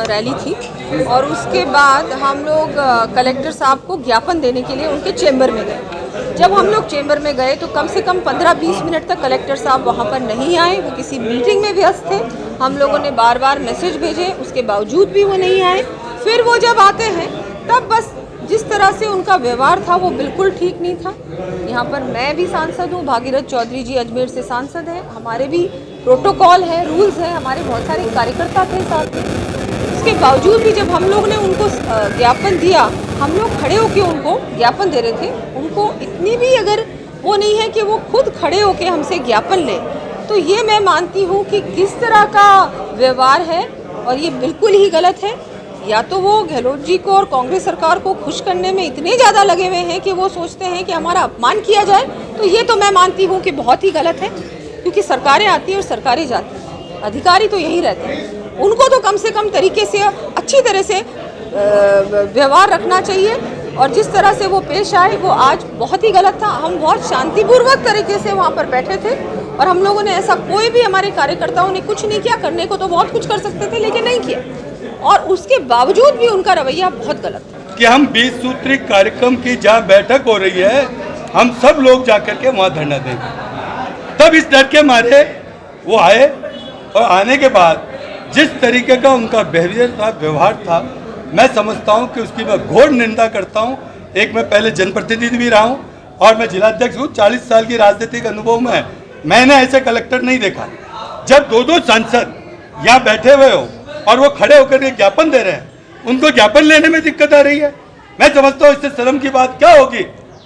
Rally थी और उसके बाद हम लोग कलेक्टर साहब को ज्ञापन देने के लिए उनके चेंबर में गए। जब हम लोग चेंबर में गए तो कम से कम 15-20 मिनट तक कलेक्टर साहब वहाँ पर नहीं आए, वो किसी मीटिंग में व्यस्त थे। हम लोगों ने बार बार मैसेज भेजे, उसके बावजूद भी वो नहीं आए। फिर वो जब आते हैं तब बस जिस तरह से उनका व्यवहार था वो बिल्कुल ठीक नहीं था। यहाँ पर मैं भी सांसद हूँ, भागीरथ चौधरी जी अजमेर से सांसद हैं, हमारे भी प्रोटोकॉल है, रूल्स हैं, हमारे बहुत सारे कार्यकर्ता थे साथ में। उसके बावजूद भी जब हम लोग ने उनको ज्ञापन दिया, हम लोग खड़े होकर उनको ज्ञापन दे रहे थे, उनको इतनी भी अगर वो नहीं है कि वो खुद खड़े होकर हमसे ज्ञापन लें, तो ये मैं मानती हूँ कि किस तरह का व्यवहार है और ये बिल्कुल ही गलत है। या तो वो गहलोत जी को और कांग्रेस सरकार को खुश करने में इतने ज़्यादा लगे हुए हैं कि वो सोचते हैं कि हमारा अपमान किया जाए, तो ये तो मैं मानती हूँ कि बहुत ही गलत है, क्योंकि सरकारें आती हैं और सरकारें जाती हैं, अधिकारी तो यही रहते हैं। उनको तो कम से कम तरीके से अच्छी तरह से व्यवहार रखना चाहिए और जिस तरह से वो पेश आए वो आज बहुत ही गलत था। हम बहुत शांतिपूर्वक तरीके से वहाँ पर बैठे थे और हम लोगों ने ऐसा कोई भी हमारे कार्यकर्ताओं ने कुछ नहीं किया, करने को तो बहुत कुछ कर सकते थे लेकिन नहीं किया, और उसके बावजूद भी उनका रवैया बहुत गलत है। कि हम 20 सूत्री कार्यक्रम की जहाँ बैठक हो रही है, हम सब लोग जाकर के वहाँ धरना देंगे, तब इस डर के मारे वो आए और आने के बाद जिस तरीके का उनका बिहेवियर था, व्यवहार था, मैं समझता हूँ कि उसकी मैं घोर निंदा करता हूँ। एक मैं पहले जनप्रतिनिधि भी रहा हूँ और मैं जिलाध्यक्ष हूँ। 40 साल की राजनीतिक अनुभव में मैंने ऐसे कलेक्टर नहीं देखा। जब दो सांसद यहाँ बैठे हुए हो और वो खड़े होकर के ज्ञापन दे रहे हैं, उनको ज्ञापन लेने में दिक्कत आ रही है। मैं समझता हूँ इससे शर्म की बात क्या होगी।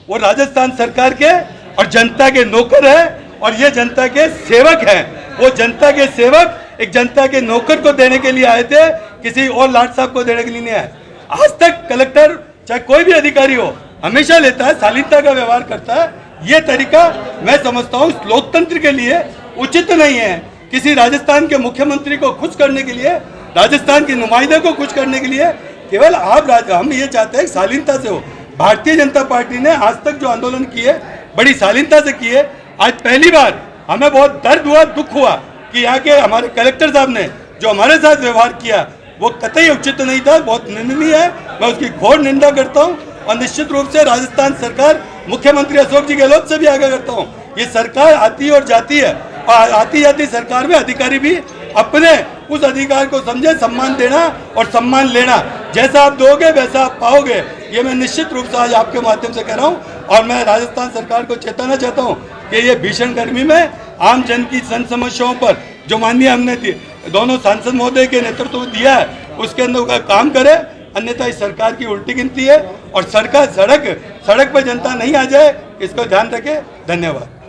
वो राजस्थान सरकार के और जनता के नौकर है और ये जनता के सेवक हैं। वो जनता के सेवक एक जनता के नौकर को देने के लिए आए थे, किसी और लाट साहब को देने के लिए नहीं आए। आज तक कलेक्टर चाहे कोई भी अधिकारी हो हमेशा लेता है, शालीनता का व्यवहार करता है। ये तरीका मैं समझता हूँ लोकतंत्र के लिए उचित नहीं है। किसी राजस्थान के मुख्यमंत्री को खुश करने के लिए, राजस्थान के नुमाइंदे को खुश करने के लिए केवल हम ये चाहते हैं शालीनता से हो। भारतीय जनता पार्टी ने आज तक जो आंदोलन किए बड़ी शालीनता से किए। आज पहली बार हमें बहुत दर्द हुआ, दुख हुआ कि यहाँ के हमारे कलेक्टर साहब ने जो हमारे साथ व्यवहार किया वो कतई उचित नहीं था, बहुत निंदनीय है। मैं उसकी घोर निंदा करता हूँ और निश्चित रूप से राजस्थान सरकार मुख्यमंत्री अशोक जी गहलोत से भी आगे करता हूँ। ये सरकार आती और जाती है और आती जाती सरकार में अधिकारी भी अपने उस अधिकार को समझे, सम्मान देना और सम्मान लेना। जैसा आप दोगे वैसा आप पाओगे, ये मैं निश्चित रूप से आज आपके माध्यम से कह रहा हूँ। और मैं राजस्थान सरकार को चेताना चाहता हूँ कि ये भीषण गर्मी में आम जन की जन समस्याओं पर जो माननीय हमने दोनों सांसद महोदय के नेतृत्व दिया है उसके अंदर का काम करे, अन्यथा इस सरकार की उल्टी गिनती है और सरकार सड़क पर जनता नहीं आ जाए, इसको ध्यान रखे। धन्यवाद।